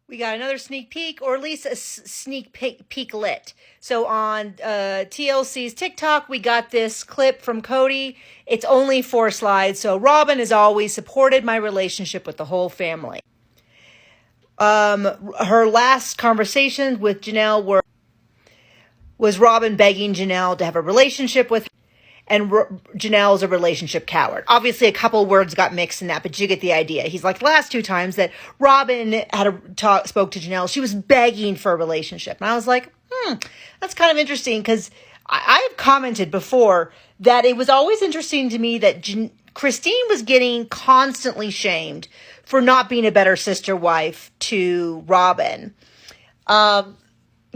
We got another sneak peek, or at least a sneak peek lit. So on TLC's TikTok, we got this clip from Kody. It's only 4 slides. So Robyn has always supported my relationship with the whole family. Her last conversations with Janelle was Robyn begging Janelle to have a relationship with her, and Janelle's a relationship coward. Obviously, a couple words got mixed in that, but you get the idea. He's like, the last 2 times that Robyn spoke to Janelle, she was begging for a relationship. And I was like, that's kind of interesting, because I've commented before that it was always interesting to me that Christine was getting constantly shamed for not being a better sister wife to Robyn.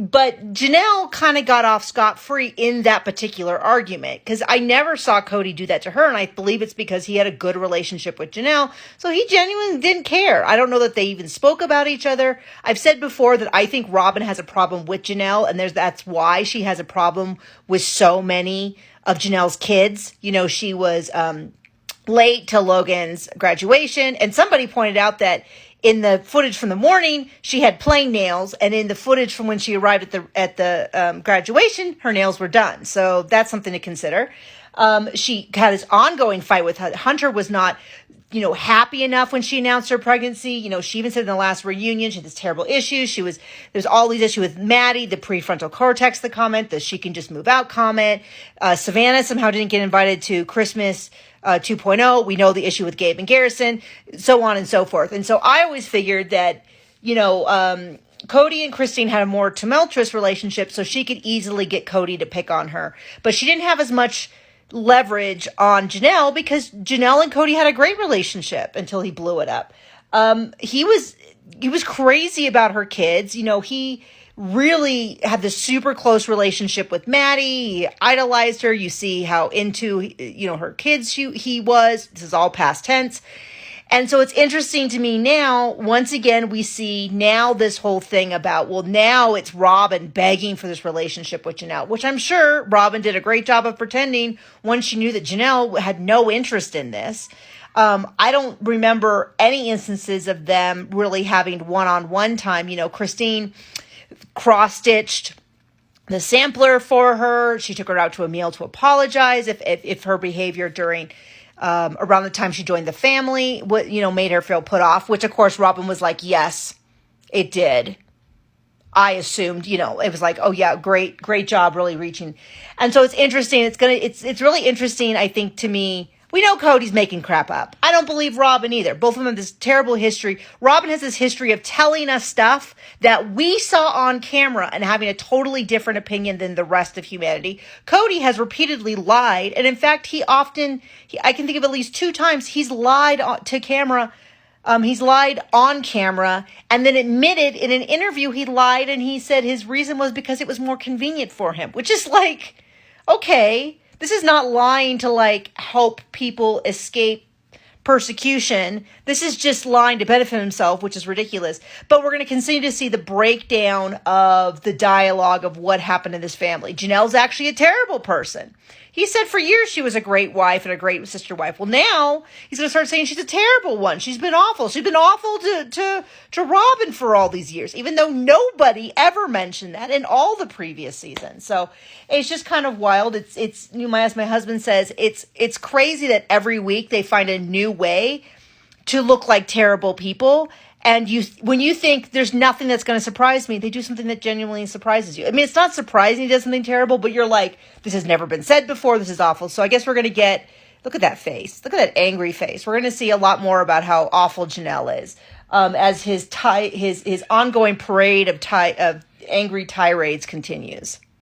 But Janelle kind of got off scot-free in that particular argument, because I never saw Kody do that to her, and I believe it's because he had a good relationship with Janelle, so he genuinely didn't care. I don't know that they even spoke about each other. I've said before that I think Robyn has a problem with Janelle, and that's why she has a problem with so many of Janelle's kids. You know, she was late to Logan's graduation, and somebody pointed out that in the footage from the morning, she had plain nails, and in the footage from when she arrived at the graduation, her nails were done. So that's something to consider. She had this ongoing fight with Hunter. Was not, happy enough when she announced her pregnancy. She even said in the last reunion she had this terrible issue. There's all these issues with Maddie, the prefrontal cortex, the comment, the she can just move out comment. Savannah somehow didn't get invited to Christmas 2.0. We know the issue with Gabe and Garrison, so on and so forth. And so I always figured that, Kody and Christine had a more tumultuous relationship, so she could easily get Kody to pick on her. But she didn't have as much leverage on Janelle, because Janelle and Kody had a great relationship until he blew it up. He was crazy about her kids. He really had this super close relationship with Maddie. He idolized her. You see how into, her kids he was. This is all past tense. And so it's interesting to me now, once again, we see now this whole thing about, well, now it's Robyn begging for this relationship with Janelle, which I'm sure Robyn did a great job of pretending once she knew that Janelle had no interest in this. I don't remember any instances of them really having one-on-one time. Christine cross-stitched the sampler for her. She took her out to a meal to apologize if her behavior during around the time she joined the family made her feel put off, which of course Robyn was like, yes, it did. I assumed, it was like, oh yeah, great job really reaching. And so it's interesting. It's really interesting, I think, to me. We know Kody's making crap up. I don't believe Robyn either. Both of them have this terrible history. Robyn has this history of telling us stuff that we saw on camera and having a totally different opinion than the rest of humanity. Kody has repeatedly lied. And in fact, I can think of at least 2 times he's lied to camera. He's lied on camera and then admitted in an interview he lied, and he said his reason was because it was more convenient for him, which is like, okay. This is not lying to help people escape persecution. This is just lying to benefit himself, which is ridiculous. But we're going to continue to see the breakdown of the dialogue of what happened in this family. Janelle's actually a terrible person. He said for years she was a great wife and a great sister wife. Well, now he's going to start saying she's a terrible one. She's been awful. She's been awful to Robyn for all these years, even though nobody ever mentioned that in all the previous seasons. So it's just kind of wild. As my husband says, it's crazy that every week they find a new way to look like terrible people. And when you think there's nothing that's going to surprise me, they do something that genuinely surprises you. I mean, it's not surprising he does something terrible, but you're like, this has never been said before. This is awful. So I guess we're going to look at that face. Look at that angry face. We're going to see a lot more about how awful Janelle is as his ongoing parade of angry tirades continues.